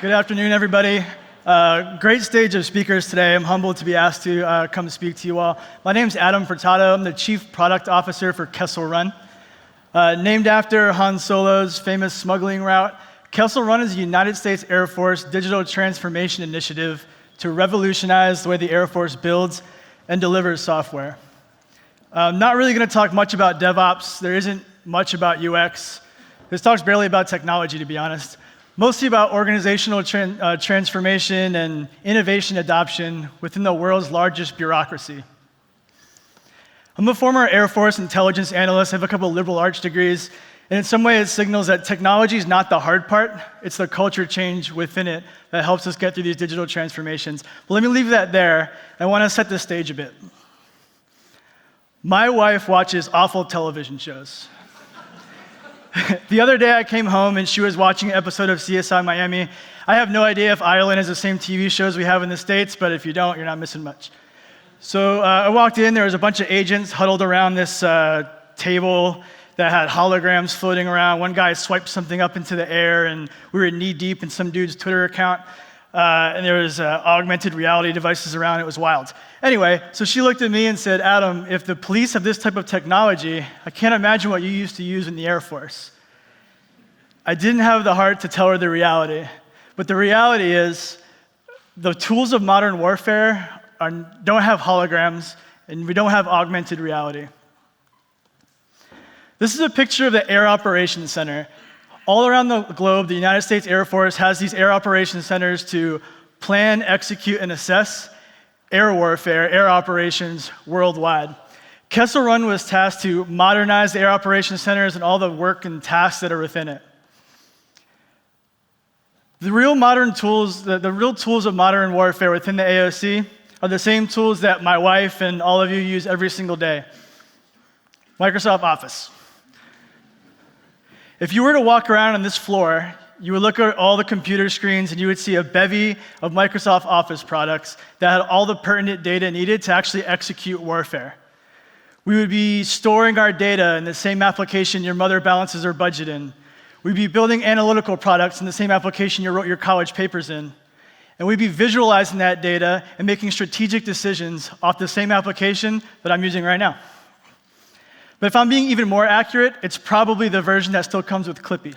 Good afternoon, everybody. Great stage of speakers today. I'm humbled to be asked to come speak to you all. My name's Adam Furtado. I'm the Chief Product Officer for Kessel Run. Named after Han Solo's famous smuggling route, Kessel Run is a United States Air Force digital transformation initiative to revolutionize the way the Air Force builds and delivers software. I'm not really going to talk much about DevOps. There isn't much about UX. This talk's barely about technology, to be honest. Mostly about organizational transformation and innovation adoption within the world's largest bureaucracy. I'm a former Air Force intelligence analyst. I have a couple of liberal arts degrees. And in some way, it signals that technology is not the hard part. It's the culture change within it that helps us get through these digital transformations. But let me leave that there. I want to set the stage a bit. My wife watches awful television shows. The other day, I came home, and she was watching an episode of CSI Miami. I have no idea if Ireland has the same TV shows we have in the States, but if you don't, you're not missing much. So I walked in. There was a bunch of agents huddled around this table that had holograms floating around. One guy swiped something up into the air, and we were knee-deep in some dude's Twitter account. And there was augmented reality devices around. It was wild. Anyway, so she looked at me and said, Adam, if the police have this type of technology, I can't imagine what you used to use in the Air Force. I didn't have the heart to tell her the reality. But the reality is the tools of modern warfare don't have holograms, and we don't have augmented reality. This is a picture of the Air Operations Center. All around the globe, the United States Air Force has these air operations centers to plan, execute, and assess air warfare, air operations worldwide. Kessel Run was tasked to modernize the air operations centers and all the work and tasks that are within it. The real tools of modern warfare within the AOC are the same tools that my wife and all of you use every single day. Microsoft Office. If you were to walk around on this floor, you would look at all the computer screens and you would see a bevy of Microsoft Office products that had all the pertinent data needed to actually execute warfare. We would be storing our data in the same application your mother balances her budget in. We'd be building analytical products in the same application you wrote your college papers in. And we'd be visualizing that data and making strategic decisions off the same application that I'm using right now. But if I'm being even more accurate, it's probably the version that still comes with Clippy.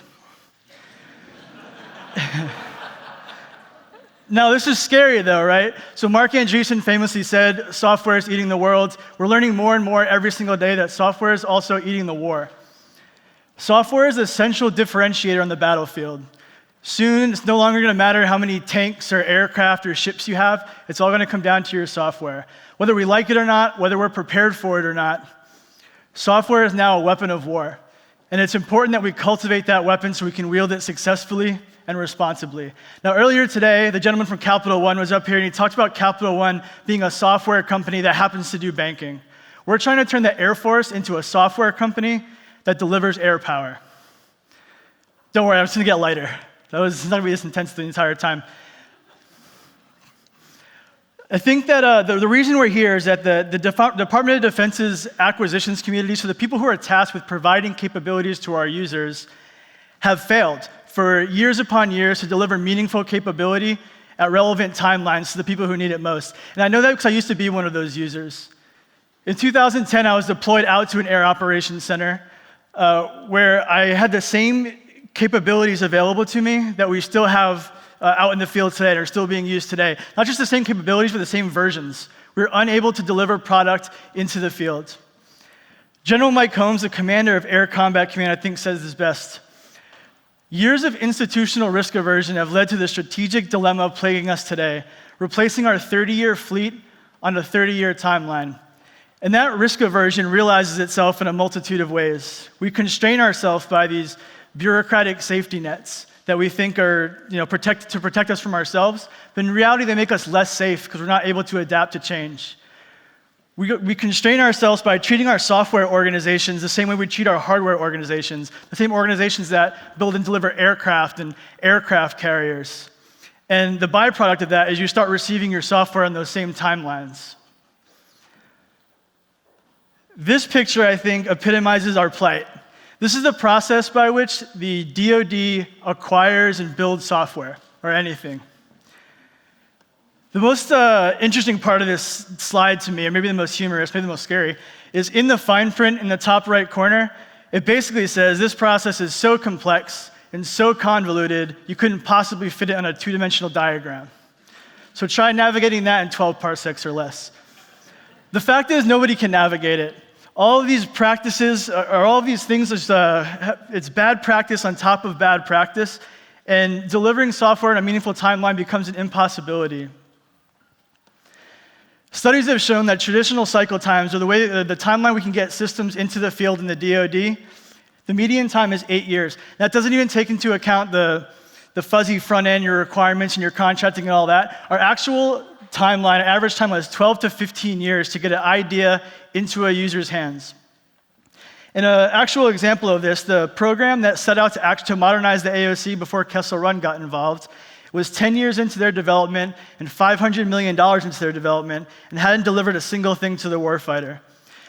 Now, this is scary, though, right? So Mark Andreessen famously said, software is eating the world. We're learning more and more every single day that software is also eating the war. Software is an essential differentiator on the battlefield. Soon, it's no longer going to matter how many tanks or aircraft or ships you have. It's all going to come down to your software. Whether we like it or not, whether we're prepared for it or not, software is now a weapon of war. And it's important that we cultivate that weapon so we can wield it successfully and responsibly. Now, earlier today, the gentleman from Capital One was up here, and he talked about Capital One being a software company that happens to do banking. We're trying to turn the Air Force into a software company that delivers air power. Don't worry, I'm just going to get lighter. It's not going to be this intense the entire time. I think that the reason we're here is that the Department of Defense's acquisitions community, so the people who are tasked with providing capabilities to our users, have failed for years upon years to deliver meaningful capability at relevant timelines to the people who need it most. And I know that because I used to be one of those users. In 2010, I was deployed out to an air operations center where I had the same capabilities available to me that we still have out in the field today and are still being used today. Not just the same capabilities, but the same versions. We were unable to deliver product into the field. General Mike Holmes, the commander of Air Combat Command, I think says this best. Years of institutional risk aversion have led to the strategic dilemma plaguing us today, replacing our 30-year fleet on a 30-year timeline. And that risk aversion realizes itself in a multitude of ways. We constrain ourselves by these bureaucratic safety nets that we think are to protect us from ourselves, but in reality, they make us less safe because we're not able to adapt to change. We constrain ourselves by treating our software organizations the same way we treat our hardware organizations, the same organizations that build and deliver aircraft and aircraft carriers. And the byproduct of that is you start receiving your software on those same timelines. This picture, I think, epitomizes our plight. This is the process by which the DoD acquires and builds software. or anything. The most interesting part of this slide to me, or maybe the most humorous, maybe the most scary, is in the fine print in the top right corner. It basically says this process is so complex and so convoluted, you couldn't possibly fit it on a two-dimensional diagram. So try navigating that in 12 parsecs or less. The fact is, nobody can navigate it. All of these practices, or all of these things, it's bad practice on top of bad practice, and delivering software in a meaningful timeline becomes an impossibility. Studies have shown that traditional cycle times, or the timeline we can get systems into the field in the DoD, the median time is 8 years. That doesn't even take into account the fuzzy front end, your requirements and your contracting and all that. Our actual timeline, average timeline is 12 to 15 years to get an idea into a user's hands. In an actual example of this, the program that set out to modernize the AOC before Kessel Run got involved was 10 years into their development and $500 million into their development and hadn't delivered a single thing to the warfighter.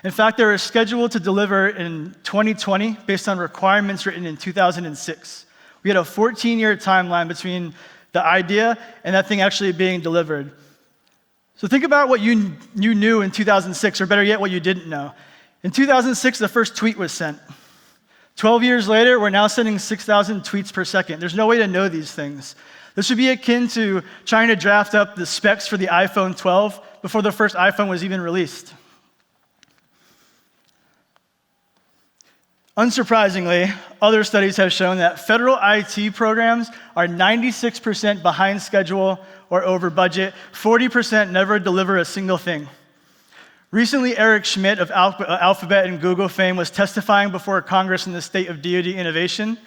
In fact, they were scheduled to deliver in 2020 based on requirements written in 2006. We had a 14-year timeline between the idea and that thing actually being delivered. So think about what you knew in 2006, or better yet, what you didn't know. In 2006, the first tweet was sent. 12 years later, we're now sending 6,000 tweets per second. There's no way to know these things. This would be akin to trying to draft up the specs for the iPhone 12 before the first iPhone was even released. Unsurprisingly, other studies have shown that federal IT programs are 96% behind schedule or over budget. 40% never deliver a single thing. Recently, Eric Schmidt of Alphabet and Google fame was testifying before Congress in the state of DoD innovation,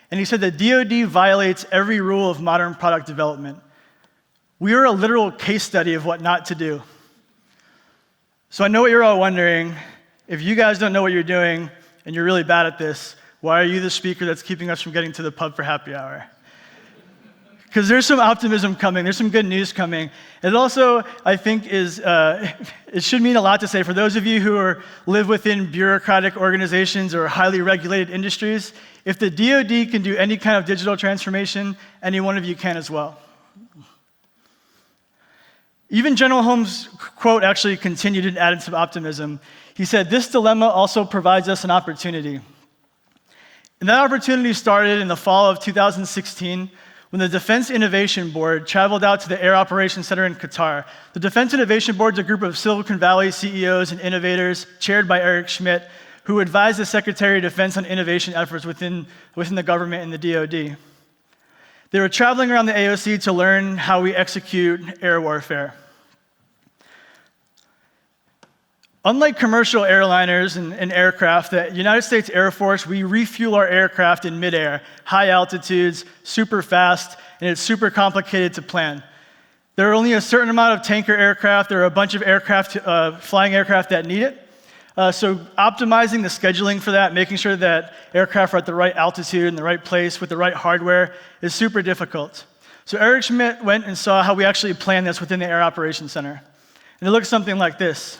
and he said that DoD violates every rule of modern product development. We are a literal case study of what not to do. So I know what you're all wondering. If you guys don't know what you're doing, and you're really bad at this, why are you the speaker that's keeping us from getting to the pub for happy hour? Because there's some optimism coming, there's some good news coming. It also, I think, it should mean a lot to say for those of you who live within bureaucratic organizations or highly regulated industries, if the DoD can do any kind of digital transformation, any one of you can as well. Even General Holmes' quote actually continued and added some optimism. He said, "This dilemma also provides us an opportunity." And that opportunity started in the fall of 2016 when the Defense Innovation Board traveled out to the Air Operations Center in Qatar. The Defense Innovation Board is a group of Silicon Valley CEOs and innovators chaired by Eric Schmidt, who advised the Secretary of Defense on innovation efforts within the government and the DoD. They were traveling around the AOC to learn how we execute air warfare. Unlike commercial airliners and aircraft, the United States Air Force, we refuel our aircraft in midair, high altitudes, super fast, and it's super complicated to plan. There are only a certain amount of tanker aircraft. There are a bunch of aircraft, flying aircraft that need it. So optimizing the scheduling for that, making sure that aircraft are at the right altitude in the right place with the right hardware is super difficult. So Eric Schmidt went and saw how we actually plan this within the Air Operations Center. And it looks something like this.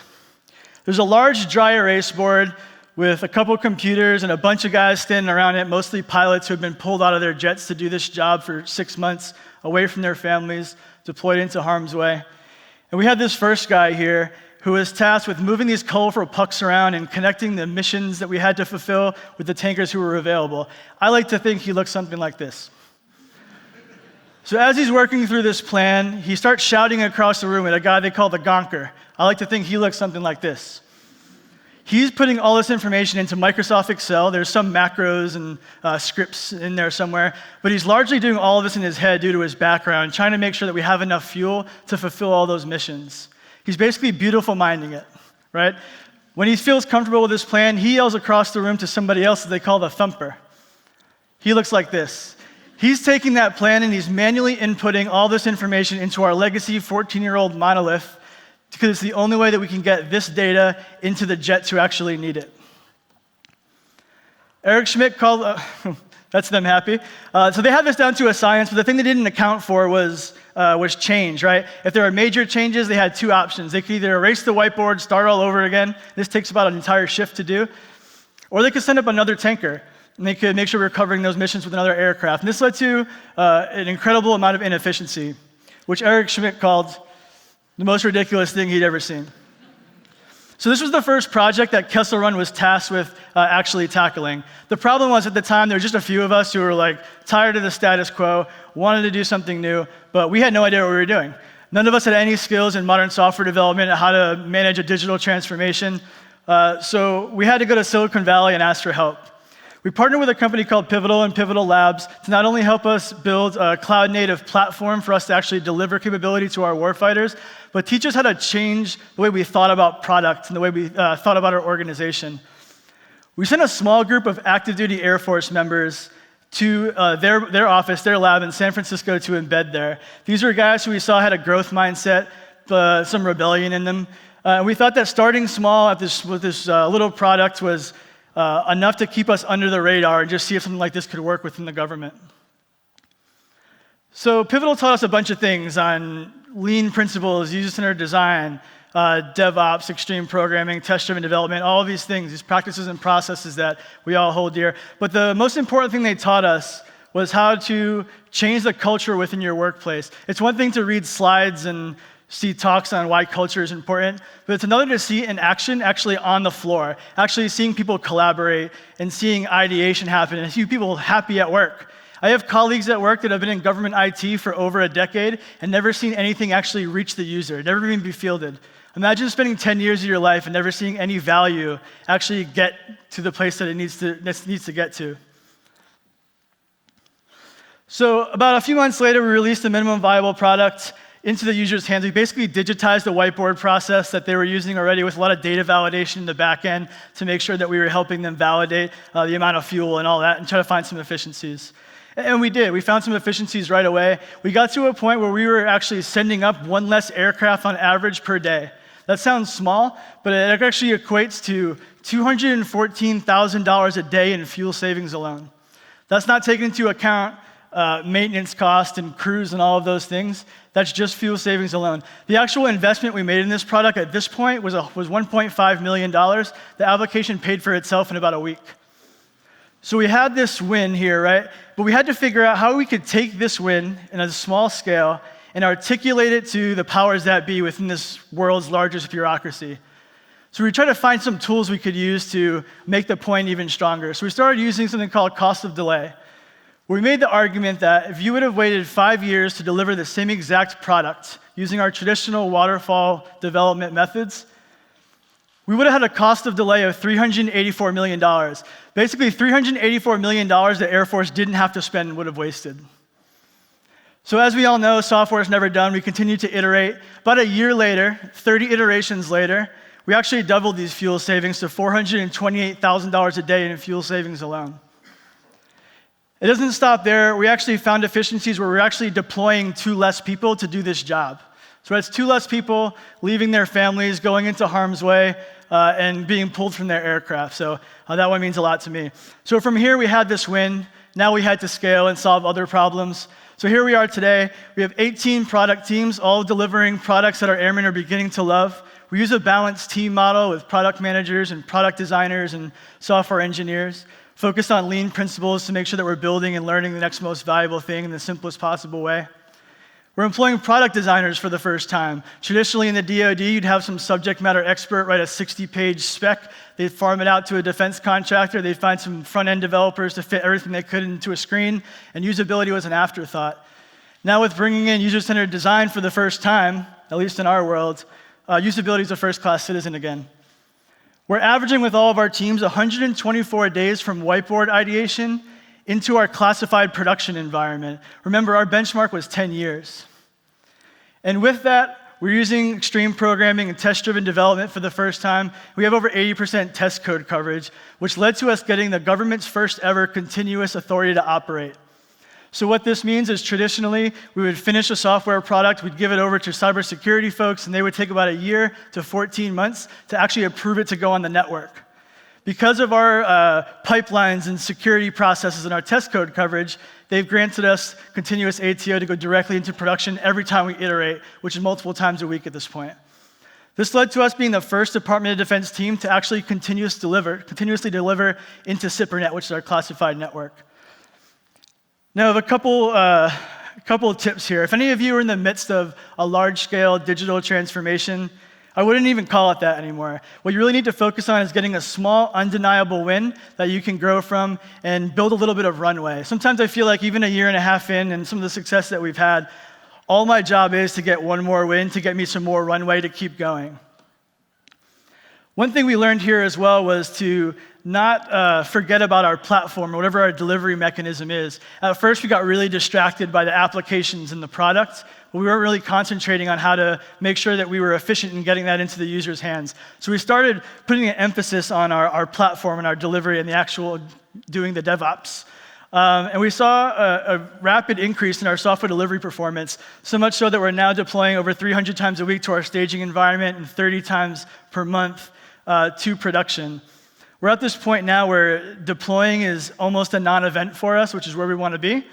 There's a large dry erase board with a couple computers and a bunch of guys standing around it, mostly pilots who have been pulled out of their jets to do this job for 6 months, away from their families, deployed into harm's way. And we had this first guy here who was tasked with moving these colorful pucks around and connecting the missions that we had to fulfill with the tankers who were available. I like to think he looks something like this. So as he's working through this plan, he starts shouting across the room at a guy they call the gonker. I like to think he looks something like this. He's putting all this information into Microsoft Excel. There's some macros and scripts in there somewhere, but he's largely doing all of this in his head due to his background, trying to make sure that we have enough fuel to fulfill all those missions. He's basically beautiful minding it, right? When he feels comfortable with his plan, he yells across the room to somebody else that they call the thumper. He looks like this. He's taking that plan and he's manually inputting all this information into our legacy 14-year-old monolith because it's the only way that we can get this data into the jets who actually need it. Eric Schmidt called, that's them happy. So they had this down to a science, but the thing they didn't account for was change, right? If there are major changes, they had two options. They could either erase the whiteboard, start all over again. This takes about an entire shift to do. Or they could send up another tanker. And they could make sure we were covering those missions with another aircraft. And this led to an incredible amount of inefficiency, which Eric Schmidt called the most ridiculous thing he'd ever seen. So this was the first project that Kessel Run was tasked with actually tackling. The problem was at the time, there were just a few of us who were like tired of the status quo, wanted to do something new, but we had no idea what we were doing. None of us had any skills in modern software development and how to manage a digital transformation. So we had to go to Silicon Valley and ask for help. We partnered with a company called Pivotal and Pivotal Labs to not only help us build a cloud-native platform for us to actually deliver capability to our warfighters, but teach us how to change the way we thought about product and the way we thought about our organization. We sent a small group of active duty Air Force members to their office, their lab in San Francisco to embed there. These were guys who we saw had a growth mindset, some rebellion in them. We thought that starting small with this little product was enough to keep us under the radar and just see if something like this could work within the government. So Pivotal taught us a bunch of things on lean principles, user-centered design, DevOps, extreme programming, test-driven development, all of these things, these practices and processes that we all hold dear. But the most important thing they taught us was how to change the culture within your workplace. It's one thing to read slides and see talks on why culture is important, but it's another to see it in action, actually on the floor, actually seeing people collaborate and seeing ideation happen and see people happy at work. I have colleagues at work that have been in government IT for over a decade and never seen anything actually reach the user, never even be fielded. Imagine spending 10 years of your life and never seeing any value actually get to the place that it needs to get to. So about a few months later, we released a minimum viable product into the user's hands. We basically digitized the whiteboard process that they were using already with a lot of data validation in the back end to make sure that we were helping them validate the amount of fuel and all that and try to find some efficiencies. And we did. We found some efficiencies right away. We got to a point where we were actually sending up one less aircraft on average per day. That sounds small, but it actually equates to $214,000 a day in fuel savings alone. That's not taking into account maintenance cost and crews and all of those things. That's just fuel savings alone. The actual investment we made in this product at this point was $1.5 million. The application paid for itself in about a week. So we had this win here, right? But we had to figure out how we could take this win in a small scale and articulate it to the powers that be within this world's largest bureaucracy. So we tried to find some tools we could use to make the point even stronger. So we started using something called cost of delay. We made the argument that if you would have waited 5 years to deliver the same exact product using our traditional waterfall development methods, we would have had a cost of delay of $384 million. Basically, $384 million the Air Force didn't have to spend and would have wasted. So as we all know, software is never done. We continue to iterate. About a year later, 30 iterations later, we actually doubled these fuel savings to $428,000 a day in fuel savings alone. It doesn't stop there. We actually found efficiencies where we're actually deploying 2 less people to do this job. So that's 2 less people leaving their families, going into harm's way, and being pulled from their aircraft. So that one means a lot to me. So from here, we had this win. Now we had to scale and solve other problems. So here we are today. We have 18 product teams, all delivering products that our airmen are beginning to love. We use a balanced team model with product managers and product designers and software engineers, focused on lean principles to make sure that we're building and learning the next most valuable thing in the simplest possible way. We're employing product designers for the first time. Traditionally in the DoD, you'd have some subject matter expert write a 60-page spec. They'd farm it out to a defense contractor. They'd find some front-end developers to fit everything they could into a screen, and usability was an afterthought. Now with bringing in user-centered design for the first time, at least in our world, usability is a first-class citizen again. We're averaging with all of our teams 124 days from whiteboard ideation into our classified production environment. Remember, our benchmark was 10 years. And with that, we're using extreme programming and test-driven development for the first time. We have over 80% test code coverage, which led to us getting the government's first ever continuous authority to operate. So what this means is traditionally, we would finish a software product, we'd give it over to cybersecurity folks, and they would take about a year to 14 months to actually approve it to go on the network. Because of our pipelines and security processes and our test code coverage, they've granted us continuous ATO to go directly into production every time we iterate, which is multiple times a week at this point. This led to us being the first Department of Defense team to actually continuously deliver into SIPRNet, which is our classified network. Now, I have a couple of tips here. If any of you are in the midst of a large-scale digital transformation, I wouldn't even call it that anymore. What you really need to focus on is getting a small, undeniable win that you can grow from and build a little bit of runway. Sometimes I feel like even a year and a half in and some of the success that we've had, all my job is to get one more win to get me some more runway to keep going. One thing we learned here as well was to not forget about our platform or whatever our delivery mechanism is. At first, we got really distracted by the applications and the product, but we weren't really concentrating on how to make sure that we were efficient in getting that into the user's hands. So we started putting an emphasis on our platform and our delivery and the actual doing the DevOps. And we saw a rapid increase in our software delivery performance, so much so that we're now deploying over 300 times a week to our staging environment and 30 times per month to production. We're at this point now where deploying is almost a non-event for us, which is where we want to be.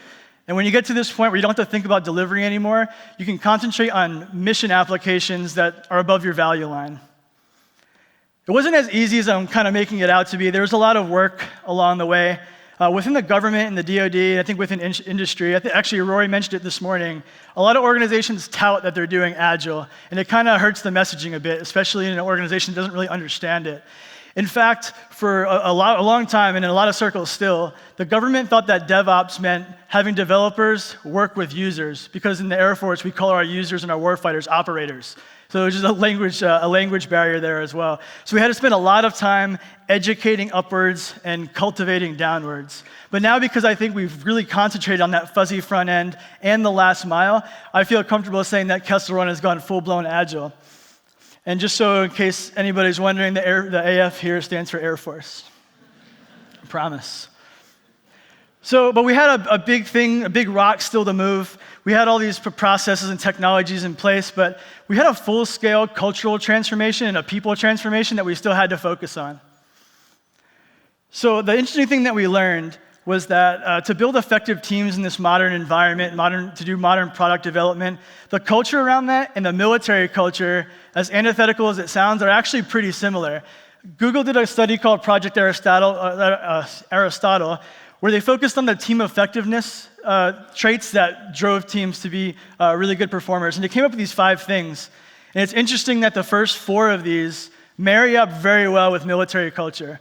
And when you get to this point where you don't have to think about delivery anymore, you can concentrate on mission applications that are above your value line. It wasn't as easy as I'm kind of making it out to be. There was a lot of work along the way. Within the government and the DoD, I think within industry, actually Rory mentioned it this morning, a lot of organizations tout that they're doing Agile, and it kind of hurts the messaging a bit, especially in an organization that doesn't really understand it. In fact, for a long time, and in a lot of circles still, the government thought that DevOps meant having developers work with users, because in the Air Force, we call our users and our warfighters operators. So there's just a language barrier there as well. So we had to spend a lot of time educating upwards and cultivating downwards. But now, because I think we've really concentrated on that fuzzy front end and the last mile, I feel comfortable saying that Kessel Run has gone full-blown Agile. And just so in case anybody's wondering, the AF here stands for Air Force. I promise. But we had a big rock still to move. We had all these processes and technologies in place, but we had a full-scale cultural transformation and a people transformation that we still had to focus on. So the interesting thing that we learned was that to build effective teams in this modern environment, to do modern product development, the culture around that and the military culture, as antithetical as it sounds, are actually pretty similar. Google did a study called Project Aristotle, where they focused on the team effectiveness traits that drove teams to be really good performers. And they came up with these 5 things. And it's interesting that the first 4 of these marry up very well with military culture.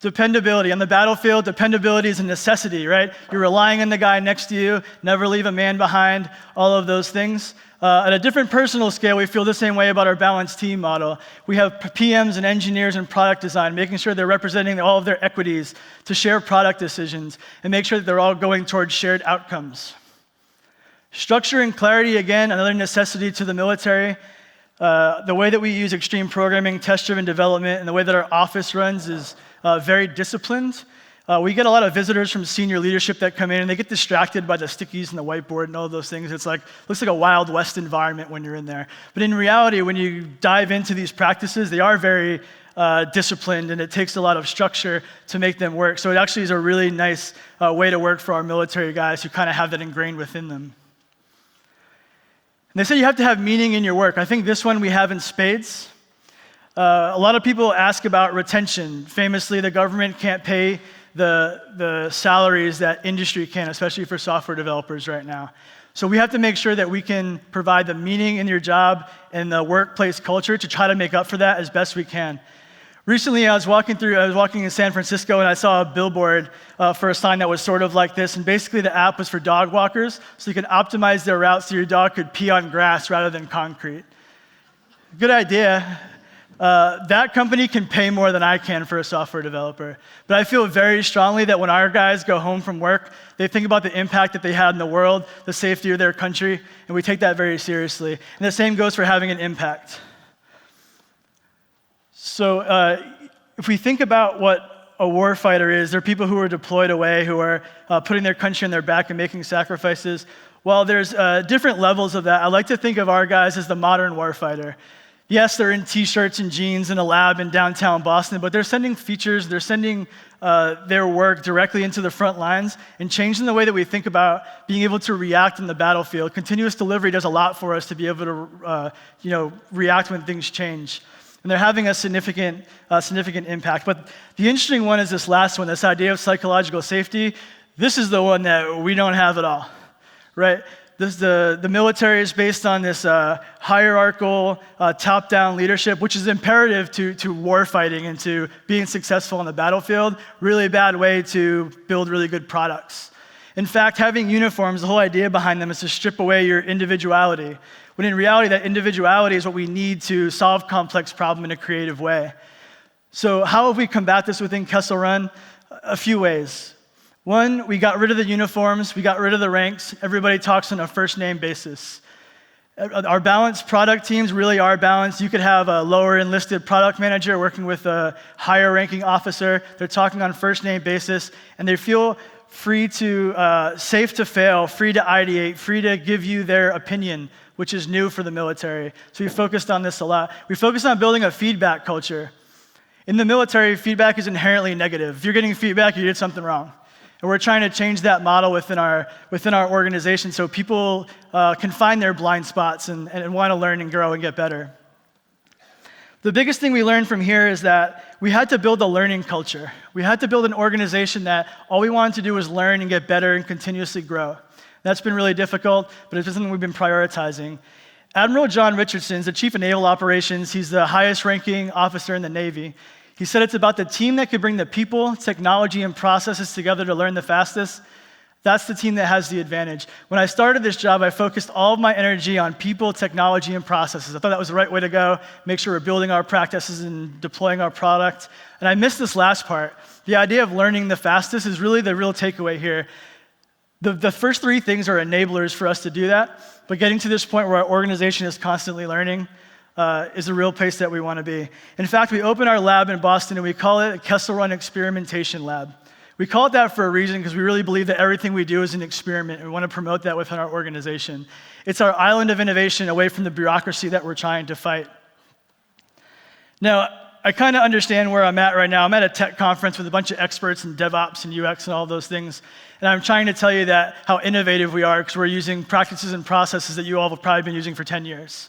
Dependability. On the battlefield, dependability is a necessity, right? You're relying on the guy next to you, never leave a man behind, all of those things. At a different personal scale, we feel the same way about our balanced team model. We have PMs and engineers and product design, making sure they're representing all of their equities to share product decisions and make sure that they're all going towards shared outcomes. Structure and clarity, again, another necessity to the military. The way that we use extreme programming, test-driven development, and the way that our office runs is very disciplined. We get a lot of visitors from senior leadership that come in, and they get distracted by the stickies and the whiteboard and all those things. It's looks like a Wild West environment when you're in there. But in reality, when you dive into these practices, they are very disciplined, and it takes a lot of structure to make them work. So it actually is a really nice way to work for our military guys who kind of have that ingrained within them. And they say you have to have meaning in your work. I think this one we have in spades. A lot of people ask about retention. Famously, the government can't pay the salaries that industry can, especially for software developers right now. So we have to make sure that we can provide the meaning in your job and the workplace culture to try to make up for that as best we can. Recently, I was walking in San Francisco, and I saw a billboard for a sign that was sort of like this, and basically the app was for dog walkers, so you could optimize their routes so your dog could pee on grass rather than concrete. Good idea. That company can pay more than I can for a software developer. But I feel very strongly that when our guys go home from work, they think about the impact that they had in the world, the safety of their country, and we take that very seriously. And the same goes for having an impact. So if we think about what a warfighter is, they're people who are deployed away, who are putting their country on their back and making sacrifices. While there's different levels of that, I like to think of our guys as the modern warfighter. Yes, they're in t-shirts and jeans in a lab in downtown Boston, but they're sending features, they're sending their work directly into the front lines and changing the way that we think about being able to react in the battlefield. Continuous delivery does a lot for us to be able to react when things change. And they're having a significant impact. But the interesting one is this last one, this idea of psychological safety. This is the one that we don't have at all, right? The military is based on this hierarchical, top-down leadership, which is imperative to war fighting and to being successful on the battlefield. Really bad way to build really good products. In fact, having uniforms, the whole idea behind them is to strip away your individuality, when in reality, that individuality is what we need to solve complex problems in a creative way. So how have we combat this within Kessel Run? A few ways. One, we got rid of the uniforms, we got rid of the ranks, everybody talks on a first name basis. Our balanced product teams really are balanced. You could have a lower enlisted product manager working with a higher ranking officer. They're talking on first name basis, and they feel free to, safe to fail, free to ideate, free to give you their opinion, which is new for the military. So we focused on this a lot. We focused on building a feedback culture. In the military, feedback is inherently negative. If you're getting feedback, you did something wrong. And we're trying to change that model within our organization so people can find their blind spots and want to learn and grow and get better. The biggest thing we learned from here is that we had to build a learning culture. We had to build an organization that all we wanted to do was learn and get better and continuously grow. That's been really difficult, but it's something we've been prioritizing. Admiral John Richardson is the Chief of Naval Operations. He's the highest ranking officer in the Navy. He said it's about the team that could bring the people, technology, and processes together to learn the fastest. That's the team that has the advantage. When I started this job, I focused all of my energy on people, technology, and processes. I thought that was the right way to go, make sure we're building our practices and deploying our product. And I missed this last part. The idea of learning the fastest is really the real takeaway here. The first three things are enablers for us to do that, but getting to this point where our organization is constantly learning is a real place that we want to be. In fact, we opened our lab in Boston and we call it a Kessel Run Experimentation Lab. We call it that for a reason because we really believe that everything we do is an experiment and we want to promote that within our organization. It's our island of innovation away from the bureaucracy that we're trying to fight. Now, I kind of understand where I'm at right now. I'm at a tech conference with a bunch of experts in DevOps and UX and all those things. And I'm trying to tell you that how innovative we are because we're using practices and processes that you all have probably been using for 10 years.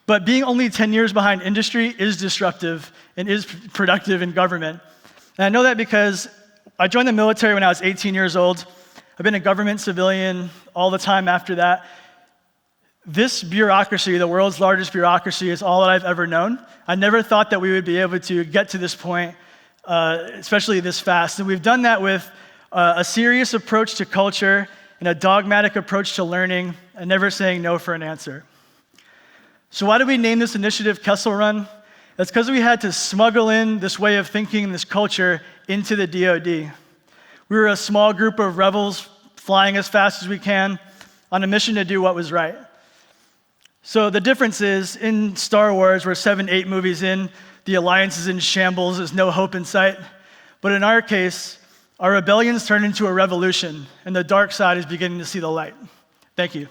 But being only 10 years behind industry is disruptive and is productive in government. And I know that because I joined the military when I was 18 years old. I've been a government civilian all the time after that. This bureaucracy, the world's largest bureaucracy, is all that I've ever known. I never thought that we would be able to get to this point, especially this fast. And we've done that with a serious approach to culture and a dogmatic approach to learning and never saying no for an answer. So why did we name this initiative Kessel Run? That's because we had to smuggle in this way of thinking and this culture into the DoD. We were a small group of rebels flying as fast as we can on a mission to do what was right. So the difference is, in Star Wars, we're 7, 8 movies in, the alliance is in shambles, there's no hope in sight. But in our case, our rebellion's turned into a revolution, and the dark side is beginning to see the light. Thank you.